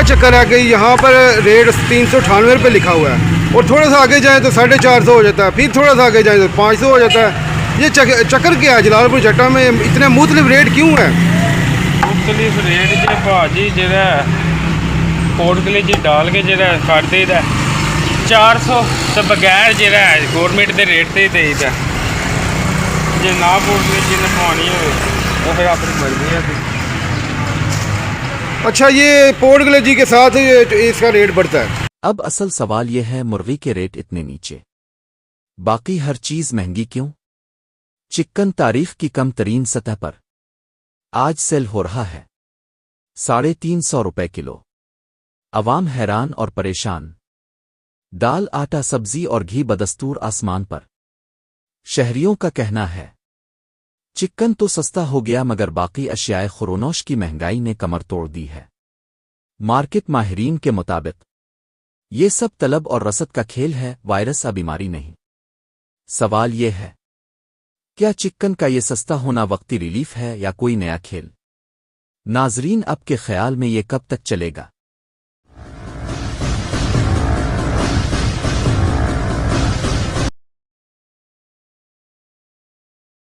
चक्कर है कि यहाँ पर रेट 398 लिखा हुआ है और थोड़ा सा आगे जाए तो 450 हो जाता है, फिर थोड़ा सा आगे जाए तो 500 हो जाता है। ये चक्कर क्या है जलालपुर जट्टा में, इतने मुख्तलिफ रेट क्यों है? मुख्तलिफ रेट जो भाजी जो कोटकली जी डाल के जो कर देता 400 तो बगैर जो गौरमेंट के रेट से ही देता, जो ना कोटकली जी ने पानी हो तो फिर अपनी मर्जी है। अच्छा, ये पोर्ट गलेजी के साथ इसका रेट बढ़ता है। अब असल सवाल यह है, मुर्गी के रेट इतने नीचे, बाकी हर चीज महंगी क्यों? चिकन तारीख की कम तरीन सतह पर आज सेल हो रहा है 350 रुपए किलो। अवाम हैरान और परेशान। दाल, आटा, सब्जी और घी बदस्तूर आसमान पर। शहरियों का कहना है चिकन तो सस्ता हो गया मगर बाकी अशियाए खुरोनोश की महंगाई ने कमर तोड़ दी है। मार्केट माहिरीन के मुताबिक ये सब तलब और रसद का खेल है, वायरस या बीमारी नहीं। सवाल ये है, क्या चिकन का ये सस्ता होना वक्ती रिलीफ है या कोई नया खेल? नाजरीन, आपके ख्याल में ये कब तक चलेगा?